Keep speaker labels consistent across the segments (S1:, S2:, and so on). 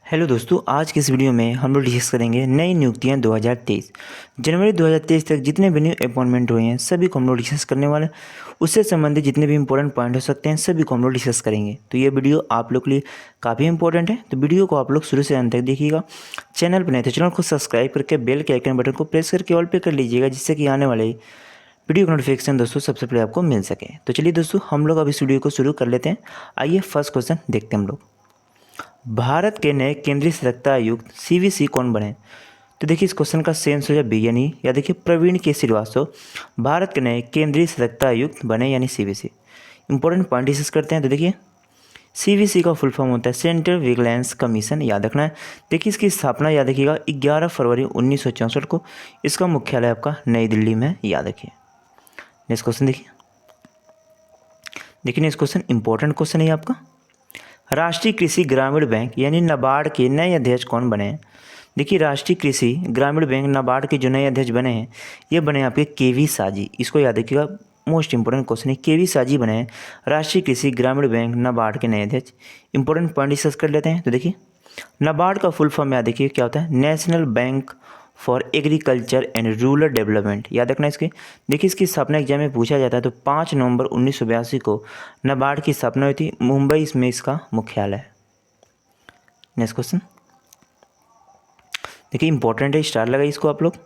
S1: Hello दोस्तों, आज के इस वीडियो में हम लोग डिस्कस करेंगे नई नियुक्तियां 2023 जनवरी 2023 तक जितने भी न्यू अपॉइंटमेंट हुए हैं सभी को हम लोग डिस्कस करने वाले हैं। उससे संबंधित जितने भी इंपॉर्टेंट पॉइंट हो सकते हैं सभी को हम लोग डिस्कस करेंगे। तो ये वीडियो आप लोग के लिए काफ़ी इंपॉर्टेंट है, तो वीडियो को आप लोग शुरू से अंत तक देखिएगा। चैनल पर नहीं तो चैनल को सब्सक्राइब करके बेल के आइकन बटन को प्रेस करके ऑल पे कर लीजिएगा, जिससे कि आने वाले वीडियो का नोटिफिकेशन दोस्तों सबसे पहले आपको मिल सके। तो चलिए दोस्तों, हम लोग अब इस वीडियो को शुरू कर लेते हैं। आइए फर्स्ट क्वेश्चन देखते हैं हम लोग। भारत के नए केंद्रीय सतर्कता आयुक्त सीवीसी कौन बने? तो देखिए इस क्वेश्चन का सेंस हो जाए बी यानी या देखिए प्रवीण के श्रीवास्तव भारत के नए केंद्रीय सतर्कता आयुक्त बने यानी सीवीसी। इंपॉर्टेंट पॉइंट डिस्कस करते हैं। तो देखिए सीवीसी का फुल फॉर्म होता है सेंट्रल विजिलेंस कमीशन, याद रखना है। देखिए इसकी स्थापना याद रखिएगा 11 फरवरी 1964 को। इसका मुख्यालय आपका नई दिल्ली में, याद रखिए। नेक्स्ट क्वेश्चन देखिए नेक्स्ट क्वेश्चन इंपॉर्टेंट क्वेश्चन है आपका। राष्ट्रीय कृषि ग्रामीण बैंक यानी नाबार्ड के नए अध्यक्ष कौन बने हैं? देखिए राष्ट्रीय कृषि ग्रामीण बैंक नाबार्ड के जो नए अध्यक्ष बने हैं ये बने आपके केवी साजी। इसको याद रखिएगा, मोस्ट इंपॉर्टेंट क्वेश्चन है। केवी साजी बने हैं राष्ट्रीय कृषि ग्रामीण बैंक नाबार्ड के नए अध्यक्ष। इंपॉर्टेंट पॉइंट डिस्कस कर लेते हैं। तो देखिए नाबार्ड का फुल फॉर्म याद रखिए क्या होता है, national bank for agriculture and rural development, याद रखना इसके। देखिए इसकी स्थापना एग्जाम में पूछा जाता है तो 5 नवंबर 1982 को नाबार्ड की स्थापना हुई थी। मुंबई इसमें इसका मुख्यालय है। नेक्स्ट क्वेश्चन देखिए इंपॉर्टेंट है, स्टार लगाइए इसको आप लोग।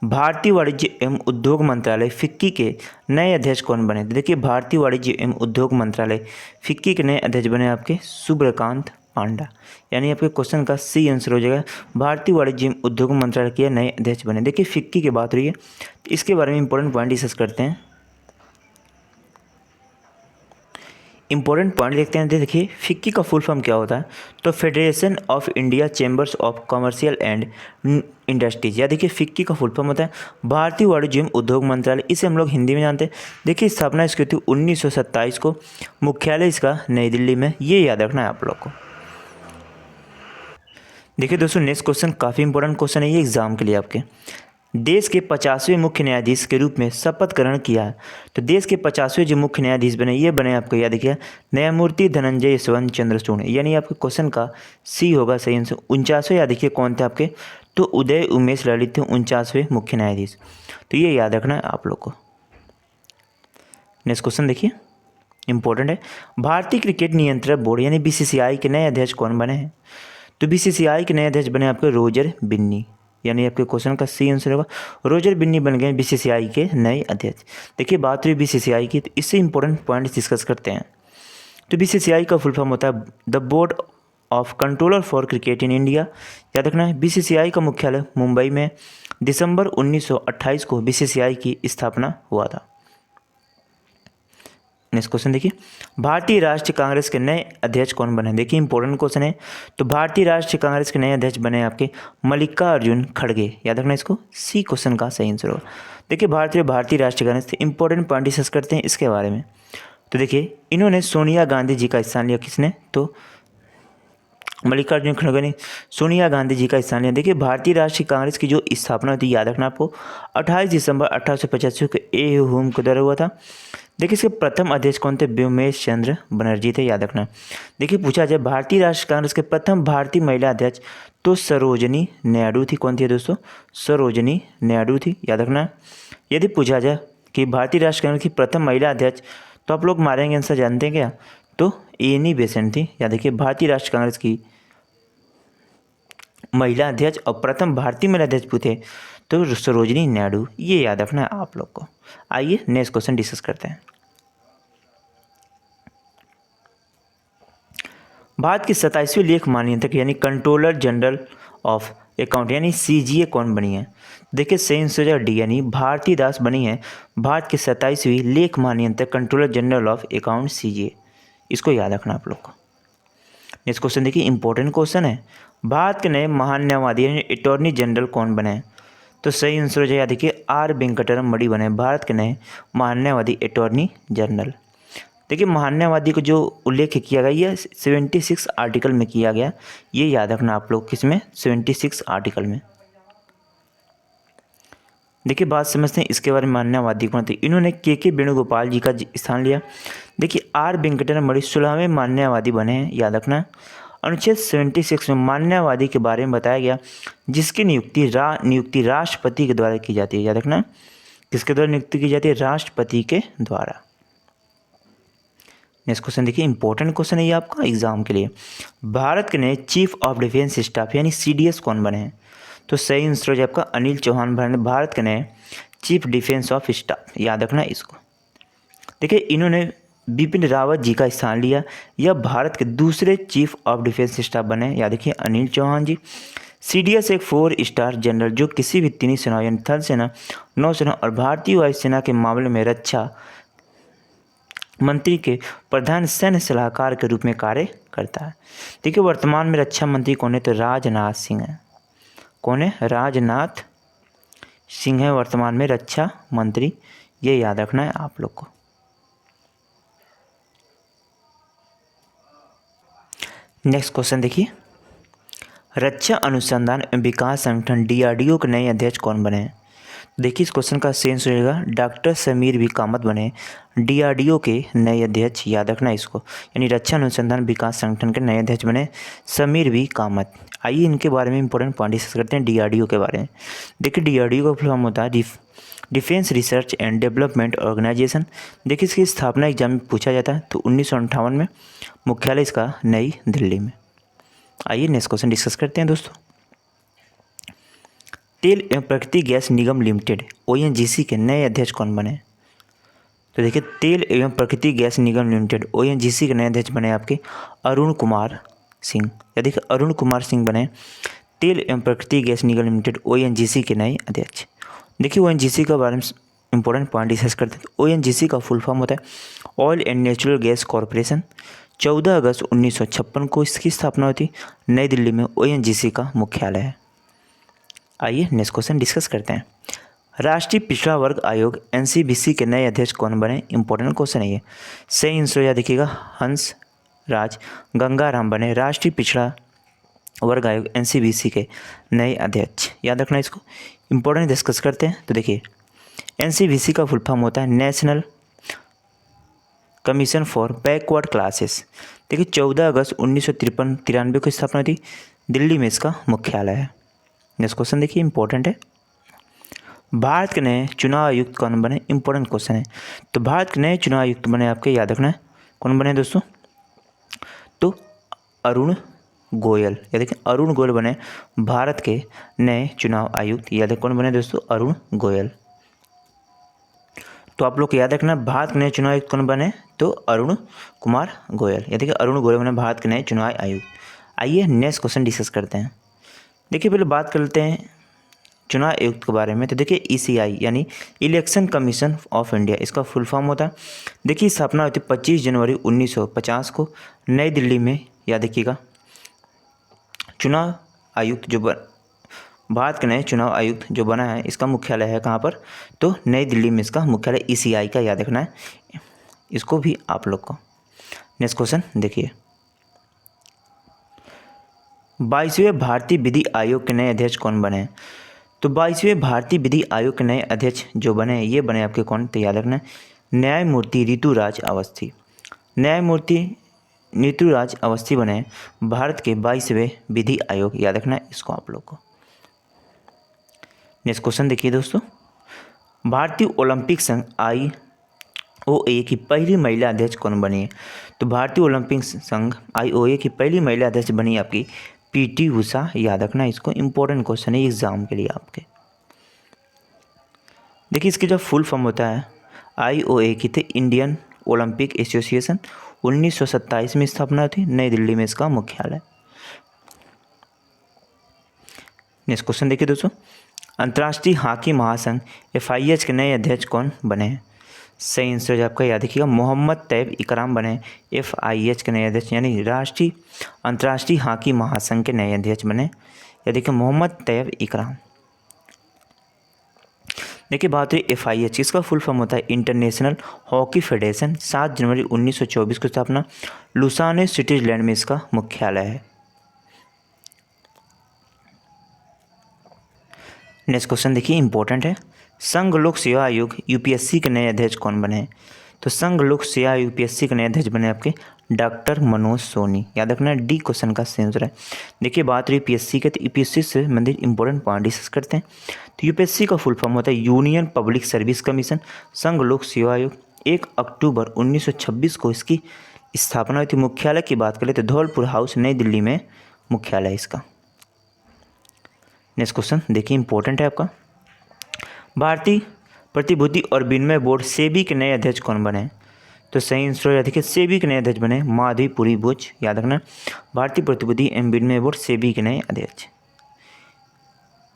S1: भारतीय वाणिज्य एवं उद्योग मंत्रालय फिक्की के नए अध्यक्ष कौन बने? तो देखिए भारतीय वाणिज्य एवं उद्योग मंत्रालय फिक्की के नए अध्यक्ष बने आपके सुब्रकांत पांडा, यानी आपके क्वेश्चन का सी आंसर हो जाएगा। भारतीय वाणिज्य एवं उद्योग मंत्रालय के नए अध्यक्ष बने। देखिए फिक्की की बात हो रही है, इसके बारे में इंपॉर्टेंट पॉइंट डिस्कस करते हैं। इंपॉर्टेंट पॉइंट देखते हैं। देखिए फिक्की का फुल फॉर्म क्या होता है, तो federation of India chambers of commercial and industries, या देखिए फिक्की का फुल फॉर्म होता है भारतीय वाणिज्य एवं उद्योग मंत्रालय। इसे हम लोग हिंदी में जानते हैं। देखिए स्थापना इसकी थी 1927 को, मुख्यालय इसका नई दिल्ली में, ये याद रखना है आप लोग को। देखिए दोस्तों नेक्स्ट क्वेश्चन काफ़ी इंपॉर्टेंट क्वेश्चन है ये एग्जाम के लिए आपके। देश के 50वें मुख्य न्यायाधीश के रूप में शपथ ग्रहण किया है। तो देश के 50वें जो मुख्य न्यायाधीश बने ये बने आपको, याद रखिए, न्यायमूर्ति धनंजय यशवंत चंद्रचूड़, यानी आपके क्वेश्चन का सी होगा सही आंसर। 49वें याद रखिए कौन थे आपके, तो उदय उमेश ललित थे 49वें मुख्य न्यायाधीश। तो ये याद रखना है आप लोग को। नेक्स्ट क्वेश्चन देखिए इंपॉर्टेंट है। भारतीय क्रिकेट नियंत्रण बोर्ड यानी बीसीसीआई के नए अध्यक्ष कौन बने हैं? तो बीसीसीआई के नए अध्यक्ष बने आपके रोजर बिन्नी, यानी आपके क्वेश्चन का सी आंसर होगा। रोजर बिन्नी बन गए बीसीसीआई के नए अध्यक्ष। देखिए बात हुई बीसीसीआई की, तो इससे इंपॉर्टेंट पॉइंट्स डिस्कस करते हैं। तो बीसीसीआई का फुल फॉर्म होता है the board of controller for cricket in India, याद रखना है। बीसीसीआई का मुख्यालय मुंबई में, दिसंबर 1928 को बीसीसीआई की स्थापना हुआ था। नेक्स्ट क्वेश्चन देखिए, भारतीय राष्ट्रीय कांग्रेस के नए अध्यक्ष कौन बने? देखिए इंपॉर्टेंट क्वेश्चन है। तो भारतीय राष्ट्रीय कांग्रेस के नए अध्यक्ष बने आपके मल्लिकार्जुन खड़गे, याद रखना इसको, सी क्वेश्चन का सही आंसर होगा। देखिए भारतीय राष्ट्रीय कांग्रेस से इंपॉर्टेंट पॉइंट डिस्कस करते हैं इसके बारे में। तो देखिए इन्होंने सोनिया गांधी जी का स्थान लिया, किसने, तो मल्लिकार्जुन खड़गे ने सोनिया गांधी जी का स्थान लिया। देखिए भारतीय राष्ट्रीय कांग्रेस की जो स्थापना हुई थी, याद रखना आपको, 28 दिसंबर 1885 को ए होम के द्वारा हुआ था। देखिए इसके प्रथम अध्यक्ष कौन थे, व्योमेश चंद्र बनर्जी थे, याद रखना। देखिए पूछा जाए भारतीय राष्ट्रीय कांग्रेस के प्रथम भारतीय महिला अध्यक्ष, तो सरोजनी नायडू थी। कौन थी दोस्तों, सरोजनी नायडू थी, याद रखना। यदि पूछा जाए कि भारतीय राष्ट्रीय कांग्रेस की प्रथम महिला अध्यक्ष, तो आप लोग मारेंगे आंसर जानते हैं क्या, तो एनी बेसेंट थी। याद रखिए भारतीय राष्ट्रीय कांग्रेस की महिला अध्यक्ष और प्रथम भारतीय महिला अध्यक्ष पूछे तो सरोजनी नायडू, ये याद रखना है आप लोग को। आइए नेक्स्ट क्वेश्चन डिस्कस करते हैं। भारत की 27वीं लेख मान्यता यानी कंट्रोलर जनरल ऑफ अकाउंट यानी सीजीए कौन बनी है? देखिए सही आंसर डी, यानी भारती दास बनी है भारत की 27वीं लेख मान्यता controller general of account CGA. इसको याद रखना आप लोग को। नेक्स्ट क्वेश्चन देखिए इंपॉर्टेंट क्वेश्चन है। भारत के नए महान्यायवादी यानी अटॉर्नी जनरल कौन बने हैं? तो सही आंसर हो जाएगा, देखिए आर वेंकटरम मणि बने भारत के नए महान्यायवादी अटॉर्नी जनरल। देखिए महान्यायवादी को जो उल्लेख किया गया ये 76 आर्टिकल में किया गया, ये याद रखना आप लोग, किसमें, 76 आर्टिकल में। देखिए बात समझते हैं इसके बारे में। मान्यवादी कौन थे, इन्होंने के वेणुगोपाल जी का स्थान लिया। देखिए आर वेंकटरमण मणि 16वें मान्यवादी बने हैं, याद रखना। अनुच्छेद 76 में मान्यवादी के बारे में बताया गया, जिसकी नियुक्ति राष्ट्रपति के द्वारा की जाती है। याद रखना, किसके द्वारा नियुक्ति की जाती है? राष्ट्रपति के द्वारा। नेक्स्ट क्वेश्चन देखिए, इंपॉर्टेंट क्वेश्चन है ये आपका एग्जाम के लिए। भारत के नए चीफ ऑफ डिफेंस स्टाफ यानी CDS कौन बने हैं? तो सही आंसर है आपका अनिल चौहान बने भारत के नए चीफ डिफेंस ऑफ स्टाफ। याद रखना इसको। देखिए, इन्होंने बिपिन रावत जी का स्थान लिया। यह भारत के दूसरे चीफ ऑफ डिफेंस स्टाफ बने। याद रखिए अनिल चौहान जी। CDS एक 4 स्टार जनरल जो किसी भी तीनों सेना यानी थल सेना, नौसेना और भारतीय वायुसेना के मामले में रक्षा मंत्री के प्रधान सैन्य सलाहकार के रूप में कार्य करता है। देखिए, वर्तमान में रक्षा मंत्री कौन है? तो राजनाथ सिंह है। कौन है? राजनाथ सिंह है वर्तमान में रक्षा मंत्री। ये याद रखना है आप लोग को। नेक्स्ट क्वेश्चन देखिए, रक्षा अनुसंधान एवं विकास संगठन DRDO के नए अध्यक्ष कौन बने हैं? देखिए, इस क्वेश्चन का सेंस रहेगा डॉक्टर समीर वी कामत बने DRDO के नए अध्यक्ष। याद रखना इसको, यानी रक्षा अनुसंधान विकास संगठन के नए अध्यक्ष बने समीर वी कामत। आइए इनके बारे में इंपॉर्टेंट पॉइंट डिस्कस करते हैं DRDO के बारे में। देखिए, DRDO का फुल फॉर्म होता है defence research and development organisation. देखिए, इसकी स्थापना एग्जाम में पूछा जाता है, तो 1958 में। मुख्यालय इसका नई दिल्ली में। आइए नेक्स्ट क्वेश्चन डिस्कस करते हैं दोस्तों। तेल एवं प्राकृतिक गैस निगम लिमिटेड ONGC के नए अध्यक्ष कौन बने? तो देखिए, तेल एवं प्राकृतिक गैस निगम लिमिटेड ONGC के नए अध्यक्ष बने आपके अरुण कुमार सिंह। या देखिए, अरुण कुमार सिंह बने तेल एवं प्राकृतिक गैस निगम लिमिटेड ONGC के नए अध्यक्ष। देखिए, ONGC के बारे में इंपॉर्टेंट पॉइंट डिस्कस करते हैं। ONGC का फुल फॉर्म होता है oil and natural gas corporation. 14 अगस्त 1956 को इसकी स्थापना होती। नई दिल्ली में ONGC का मुख्यालय है। आइए नेक्स्ट क्वेश्चन डिस्कस करते हैं। राष्ट्रीय पिछड़ा वर्ग आयोग NCBC के नए अध्यक्ष कौन बने? इंपॉर्टेंट क्वेश्चन है ये। सही आंसर याद देखिएगा हंस राज गंगाराम बने राष्ट्रीय पिछड़ा वर्ग आयोग NCBC के नए अध्यक्ष। याद रखना इसको, इंपॉर्टेंट डिस्कस करते हैं। तो देखिए, NCBC का फुल फॉर्म होता है national commission for backward classes. देखिए, 14 अगस्त 1993 को स्थापना थी। दिल्ली में इसका मुख्यालय है। नेक्स्ट क्वेश्चन देखिए, इंपॉर्टेंट है। भारत के नए चुनाव आयुक्त कौन बने? इंपॉर्टेंट क्वेश्चन है। तो भारत के नए चुनाव आयुक्त बने आपके, याद रखना है कौन बने दोस्तों? तो अरुण गोयल। याद रखें, अरुण गोयल बने भारत के नए चुनाव आयुक्त। याद रखें कौन बने दोस्तों? अरुण गोयल। तो आप लोग को याद रखना, भारत के नए चुनाव आयुक्त कौन बने? तो अरुण कुमार गोयल। याद रखिए, अरुण गोयल बने भारत के नए चुनाव आयुक्त। आइए नेक्स्ट क्वेश्चन डिस्कस करते हैं। देखिए, पहले बात कर लेते हैं चुनाव आयुक्त के बारे में। तो देखिए, ECI यानी इलेक्शन कमीशन ऑफ इंडिया, इसका फुल फॉर्म होता है। देखिए, स्थापना हुई थी 25 जनवरी 1950 को नई दिल्ली में। याद रखिएगा, चुनाव आयुक्त जो भारत के नए चुनाव आयुक्त जो बना है, इसका मुख्यालय है कहाँ पर? तो नई दिल्ली में इसका मुख्यालय ECI का। याद रखना है इसको भी आप लोग को। नेक्स्ट क्वेश्चन देखिए, 22वें भारतीय विधि आयोग के नए अध्यक्ष कौन बने? तो 22वें भारतीय विधि आयोग के नए अध्यक्ष जो बने, ये बने आपके कौन? तो याद रखना, न्यायमूर्ति ऋतुराज अवस्थी। न्यायमूर्ति ऋतुराज अवस्थी बने भारत के 22वें विधि आयोग। याद रखना इसको आप लोग को। नेक्स्ट क्वेश्चन देखिए दोस्तों, भारतीय ओलंपिक संघ IOA की पहली महिला अध्यक्ष कौन बनी है? तो भारतीय ओलंपिक संघ IOA की पहली महिला अध्यक्ष बनी आपकी PT उषा। याद रखना इसको, इंपॉर्टेंट क्वेश्चन है एग्जाम के लिए आपके। देखिए, इसकी जो फुल फॉर्म होता है IOA की थी इंडियन ओलंपिक एसोसिएशन। 1927 में स्थापना थी। नई दिल्ली में इसका मुख्यालय। नेक्स्ट क्वेश्चन देखिए दोस्तों, अंतर्राष्ट्रीय हॉकी महासंघ FIH के नए अध्यक्ष कौन बने हैं? सही आंसर आपका याद रखिएगा मोहम्मद तैयब इकराम बने FIH के नए अध्यक्ष, यानी अंतर्राष्ट्रीय हॉकी महासंघ के नए अध्यक्ष बने। या देखिए, मोहम्मद तैयब इकराम। देखिए, बात हुई FIH, इसका फुल फॉर्म होता है इंटरनेशनल हॉकी फेडरेशन। 7 जनवरी 1924 को स्थापना। लुसाने स्विट्जरलैंड में इसका मुख्यालय है। नेक्स्ट क्वेश्चन देखिए, इंपॉर्टेंट है। संघ लोक सेवा आयोग UPSC के नए अध्यक्ष कौन बने? तो संघ लोक सेवा यूपीएससी के नए अध्यक्ष बने आपके डॉक्टर मनोज सोनी। याद रखना डी क्वेश्चन का सही आंसर है। देखिए बात रही पीएससी के, तो यूपीएससी से संबंधित इंपॉर्टेंट पॉइंट डिस्कस करते हैं। तो यूपीएससी का फुल फॉर्म होता है यूनियन पब्लिक सर्विस कमीशन। संघ लोक सेवा आयोग 1 अक्टूबर 1926 को इसकी स्थापना हुई थी। मुख्यालय की बात करें तो धौलपुर हाउस नई दिल्ली में मुख्यालय इसका। नेक्स्ट क्वेश्चन देखिए इंपॉर्टेंट है आपका। भारतीय प्रतिभूति और विनिमय बोर्ड सेबी के नए अध्यक्ष कौन बने? तो सही आंसर देखिए सेबी के नए अध्यक्ष बने माधवीपुरी बुच। याद रखना भारतीय प्रतिभूति एवं विनिमय बोर्ड सेबी के नए अध्यक्ष।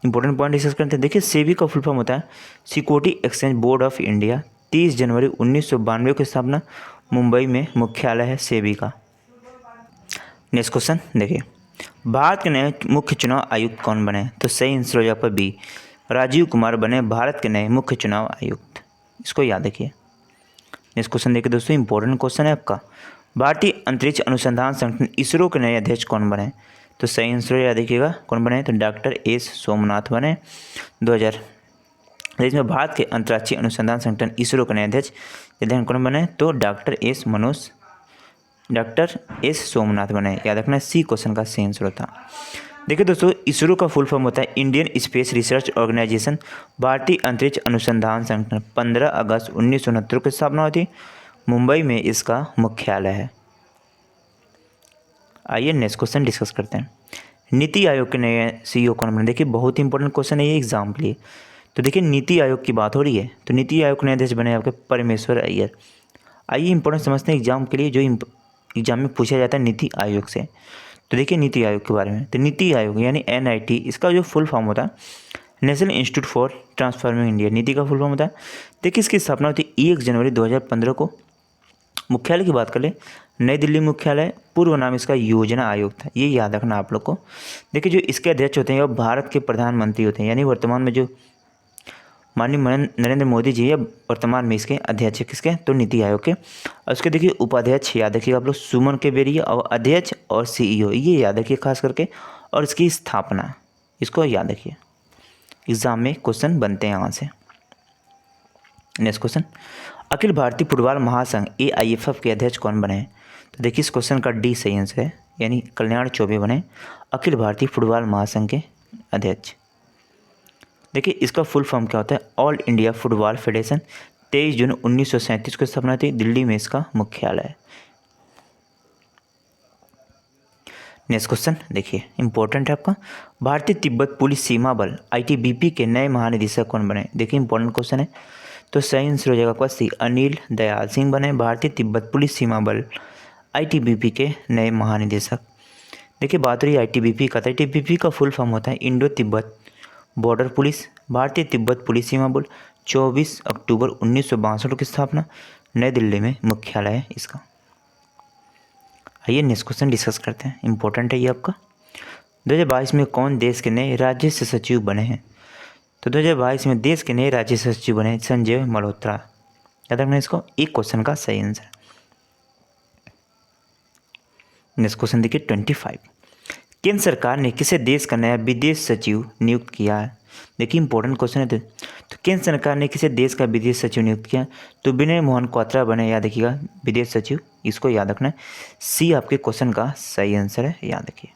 S1: इंपॉर्टेंट पॉइंट डिस्कस करते हैं। देखिए सेबी का फुल फॉर्म होता है security exchange board of India. 30 जनवरी 1992 की स्थापना, मुंबई में मुख्यालय है सेबी का। नेक्स्ट क्वेश्चन देखिए भारत के नए मुख्य चुनाव आयुक्त कौन बने? तो सही आंसर हो जाएगा बी, राजीव कुमार बने भारत के नए मुख्य चुनाव आयुक्त। इसको याद रखिए। नेक्स्ट क्वेश्चन देखिए दोस्तों इंपॉर्टेंट क्वेश्चन है आपका। भारतीय अंतरिक्ष अनुसंधान संगठन इसरो के नए अध्यक्ष कौन बने? तो सही आंसर याद रखिएगा कौन बने? तो डॉक्टर एस सोमनाथ बने 2023 में। भारत के अंतर्राष्ट्रीय अनुसंधान संगठन इसरो के नए अध्यक्ष कौन बने? तो डॉक्टर एस सोमनाथ बने। याद रखना सी क्वेश्चन का सही आंसर होता। देखिए दोस्तों इसरो का फुल फॉर्म होता है इंडियन स्पेस रिसर्च ऑर्गेनाइजेशन। भारतीय अंतरिक्ष अनुसंधान संगठन 15 अगस्त 1969 की स्थापना हुई थी, मुंबई में इसका मुख्यालय है। आइए नेक्स्ट क्वेश्चन डिस्कस करते हैं। नीति आयोग के नए सीईओ कौन बने? देखिए बहुत इंपॉर्टेंट क्वेश्चन है ये एग्जाम के लिए। तो देखिए नीति आयोग की बात हो रही है, तो नीति आयोग के नए अध्यक्ष बने आपके परमेश्वर अय्यर। आइए इंपॉर्टेंट समझते हैं एग्जाम के लिए, जो एग्जाम में पूछा जाता है नीति आयोग से। तो देखिए नीति आयोग के बारे में, तो नीति आयोग यानी NIT, इसका जो फुल फॉर्म होता है national institute for transforming India. नीति का फुल फॉर्म होता है। देखिए इसकी स्थापना हुई थी 1 जनवरी 2015 को। मुख्यालय की बात कर ले नई दिल्ली मुख्यालय, पूर्व नाम इसका योजना आयोग था, ये याद रखना आप लोग को। देखिए जो इसके अध्यक्ष होते हैं वो भारत के प्रधानमंत्री होते हैं, यानी वर्तमान में जो माननीय नरेंद्र मोदी जी है वर्तमान में इसके अध्यक्ष किसके? तो नीति आयोग के। और उसके देखिए उपाध्यक्ष याद रखिए आप लोग सुमन के बेरिया, और अध्यक्ष और CEO ये याद रखिए खास करके। और इसकी स्थापना इसको याद रखिए, एग्जाम में क्वेश्चन बनते हैं यहाँ से। Next question, Akhil Bharatiya football महासंघ AIFF के अध्यक्ष कौन बने? तो देखिए इस क्वेश्चन का डी सही आंसर है, यानी कल्याण चौबे बने अखिल भारतीय फुटबॉल महासंघ के अध्यक्ष। देखिए इसका फुल फॉर्म क्या होता है? All India football federation. 23 जून 1937 को स्थापना थी, दिल्ली में इसका मुख्यालय है। नेक्स्ट क्वेश्चन देखिए इंपॉर्टेंट है आपका। भारतीय तिब्बत पुलिस सीमा बल ITBP के नए महानिदेशक कौन बने? देखिए इंपॉर्टेंट क्वेश्चन है, तो सही आंसर हो जाएगा सी, अनिल दयाल सिंह बने भारतीय तिब्बत पुलिस सीमा बल ITBP के नए महानिदेशक। देखिए बात रही ITBP का, तो ITBP का फुल फॉर्म होता है इंडो तिब्बत बॉर्डर पुलिस। भारतीय तिब्बत पुलिस सीमा बल 24 अक्टूबर 1962 की स्थापना, नई दिल्ली में मुख्यालय है इसका। आइए नेक्स्ट क्वेश्चन डिस्कस करते हैं, इंपॉर्टेंट है ये आपका। 2022 में कौन देश के नए राज्य सचिव बने हैं? तो 2022 में देश के नए राज्य सचिव बने संजय मल्होत्रा। याद रखना इसको, एक क्वेश्चन का सही आंसर। नेक्स्ट क्वेश्चन देखिए 25, केंद्र सरकार ने किसे देश का नया विदेश सचिव नियुक्त किया है? देखिए इंपॉर्टेंट क्वेश्चन है। तो केंद्र सरकार ने किसे देश का विदेश सचिव नियुक्त किया? तो विनय मोहन क्वात्रा बने, याद रखिएगा विदेश सचिव, इसको याद रखना है। सी आपके क्वेश्चन का सही आंसर है, याद रखिए।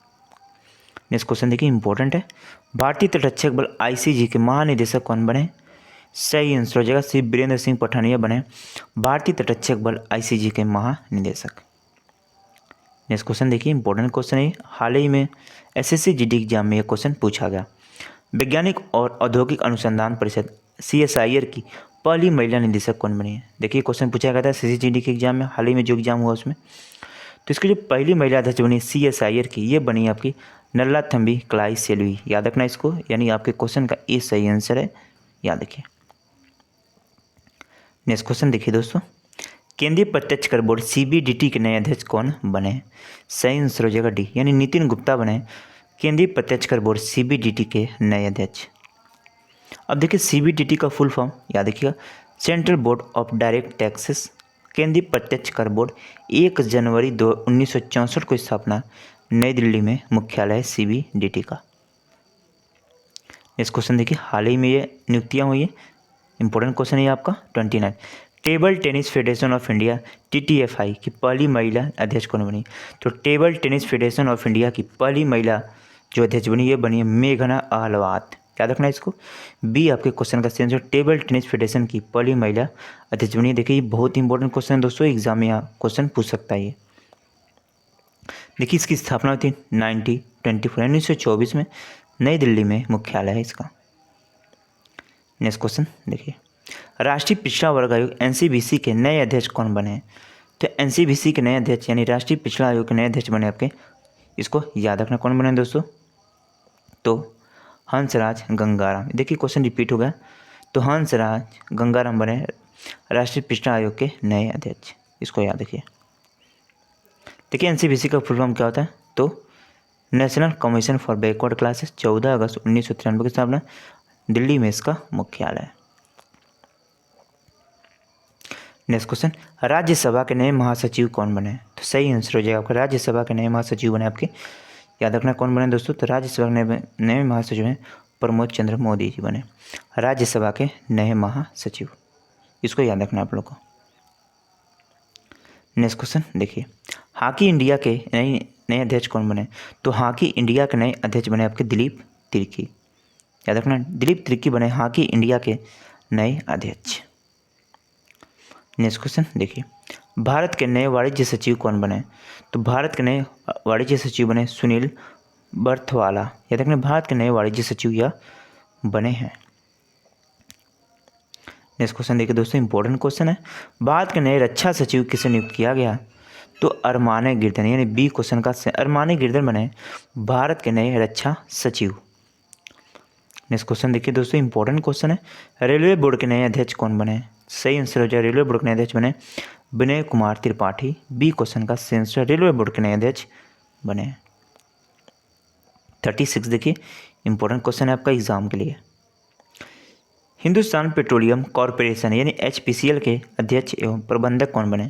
S1: नेक्स्ट क्वेश्चन देखिए इंपॉर्टेंट है। भारतीय तटरक्षक बल ICG के महानिदेशक कौन बने? सही आंसर हो जाएगा श्री वीरेंद्र सिंह पठानिया बने भारतीय तटरक्षक बल ICG के महानिदेशक। नेक्स्ट क्वेश्चन देखिए इंपॉर्टेंट क्वेश्चन है, हाल ही में SSC GD एग्जाम में यह क्वेश्चन पूछा गया। वैज्ञानिक और औद्योगिक अनुसंधान परिषद CSIR की पहली महिला निदेशक कौन बनी है? देखिए क्वेश्चन पूछा गया था SSC GD के एग्जाम में, हाल ही में जो एग्जाम हुआ उसमें। तो इसकी जो पहली महिला अध्यक्ष बनी CSIR की, ये बनी आपकी नल्लाथम्बी कलाई सेल्वी। याद रखना इसको, यानी आपके क्वेश्चन का ए सही आंसर है, याद रखिए। नेक्स्ट क्वेश्चन देखिए दोस्तों, केंद्रीय प्रत्यक्ष कर बोर्ड CBDT के नए अध्यक्ष कौन बने? सही आंसर हो जाएगा डी, यानी नितिन गुप्ता बने केंद्रीय प्रत्यक्ष कर बोर्ड CBDT के नए अध्यक्ष। अब देखिए CBDT का फुल फॉर्म याद रखिएगा, central board of direct taxes. केंद्रीय प्रत्यक्ष कर बोर्ड 1 जनवरी 1964 को स्थापना, नई दिल्ली में मुख्यालय CBDT का। नेक्स्ट क्वेश्चन देखिए, हाल ही में ये नियुक्तियाँ हुई है, इंपॉर्टेंट क्वेश्चन है आपका 29, table tennis federation of India TTFI की पहली महिला अध्यक्ष कौन बनी? तो table tennis federation of India की पहली महिला जो अध्यक्ष बनी ये बनी है मेघना अहलवात। याद रखना इसको। बी आपके क्वेश्चन का सेंस टेबल टेनिस फेडरेशन की पहली महिला अध्यक्ष बनी है। देखिए ये बहुत इंपॉर्टेंट क्वेश्चन है दोस्तों, एग्जाम में यहाँ क्वेश्चन पूछ सकता है ये। देखिए इसकी स्थापना हुई थी 1924 में, नई दिल्ली में मुख्यालय है इसका। नेक्स्ट क्वेश्चन देखिए, राष्ट्रीय पिछड़ा वर्ग आयोग NCBC के नए अध्यक्ष कौन बने हैं? तो NCBC के नए अध्यक्ष यानी राष्ट्रीय पिछड़ा आयोग के नए अध्यक्ष बने आपके, इसको याद रखना कौन बने दोस्तों? तो हंसराज गंगाराम। देखिए क्वेश्चन रिपीट हो गया। तो हंसराज गंगाराम बने राष्ट्रीय पिछड़ा आयोग के नए अध्यक्ष, इसको याद रखिए। देखिए NCBC का फुल फॉर्म क्या होता है? तो national commission for backward classes. 14 अगस्त 1993 की स्थापना, दिल्ली में इसका मुख्यालय है। नेक्स्ट क्वेश्चन, राज्यसभा के नए महासचिव कौन बने? तो सही आंसर हो जाएगा आपका, राज्यसभा के नए महासचिव बने आपके, याद रखना कौन बने दोस्तों? तो राज्यसभा के नए महासचिव हैं प्रमोद चंद्र मोदी जी बने राज्यसभा के नए महासचिव, इसको याद रखना आप लोग को। नेक्स्ट क्वेश्चन देखिए, हॉकी इंडिया के नए अध्यक्ष कौन बने? तो हॉकी इंडिया के नए अध्यक्ष बने आपके दिलीप तिर्की, याद रखना दिलीप तिर्की बने हॉकी इंडिया के नए अध्यक्ष। नेक्स्ट क्वेश्चन देखिए, भारत के नए वाणिज्य सचिव कौन बने? तो भारत के नए वाणिज्य सचिव बने सुनील बर्थवाला, याद रखना भारत के नए वाणिज्य सचिव यह बने हैं। नेक्स्ट क्वेश्चन देखिए दोस्तों, इंपॉर्टेंट क्वेश्चन है, भारत के नए रक्षा सचिव किसे नियुक्त किया गया? तो अरमाने गिरधन, यानी बी क्वेश्चन का अरमाने गिरधन बने भारत के नए रक्षा सचिव। नेक्स्ट क्वेश्चन देखिए दोस्तों, इंपॉर्टेंट क्वेश्चन है, रेलवे बोर्ड के नए अध्यक्ष कौन बने? सही आंसर हो जाए, रेलवे बोर्ड के नए अध्यक्ष बने विनय कुमार त्रिपाठी। बी क्वेश्चन का आंसर रेलवे बोर्ड के नए अध्यक्ष बने। 36 देखिए, इंपॉर्टेंट क्वेश्चन है आपका एग्जाम के लिए, हिंदुस्तान पेट्रोलियम कॉरपोरेशन यानी HPCL के अध्यक्ष एवं प्रबंधक कौन बने?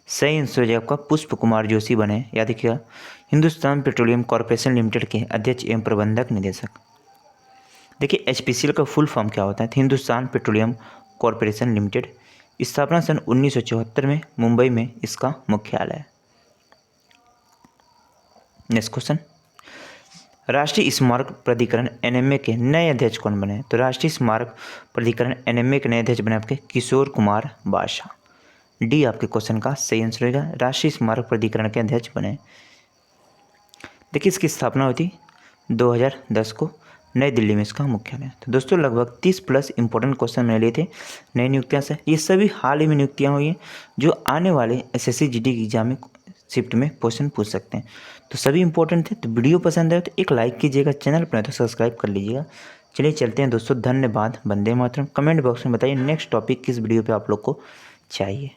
S1: सही आंसर हो जाए आपका पुष्प कुमार जोशी बने, याद रखिएगा हिंदुस्तान पेट्रोलियम कॉरपोरेशन लिमिटेड के अध्यक्ष एवं प्रबंधक निदेशक। देखिए HPCL का फुल फॉर्म क्या होता है? हिंदुस्तान पेट्रोलियम कॉरपोरेशन लिमिटेड, स्थापना सन 1974 में मुंबई में इसका मुख्यालय है। नेक्स्ट क्वेश्चन, राष्ट्रीय स्मारक प्राधिकरण NMA के नए अध्यक्ष कौन बने? तो राष्ट्रीय स्मारक प्राधिकरण NMA के नए अध्यक्ष बने आपके किशोर कुमार बाशा। डी आपके क्वेश्चन का सही आंसर रहेगा, राष्ट्रीय स्मारक प्राधिकरण के अध्यक्ष बने। देखिए इसकी स्थापना हुई थी 2010 को, नई दिल्ली में इसका मुख्यालय। तो दोस्तों लगभग 30+ इंपॉर्टेंट क्वेश्चन मैंने लिए थे नई नियुक्तियाँ से। ये सभी हाल ही में नियुक्तियाँ हुई हैं जो आने वाले SSC GD की एग्जाम में शिफ्ट में क्वेश्चन पूछ सकते हैं। तो सभी इंपॉर्टेंट थे। तो वीडियो पसंद आए तो एक लाइक कीजिएगा, चैनल पर तो सब्सक्राइब कर लीजिएगा। चलिए चलते हैं दोस्तों, धन्यवाद, वंदे मातरम। कमेंट बॉक्स में बताइए नेक्स्ट टॉपिक किस वीडियो पर आप लोग को चाहिए।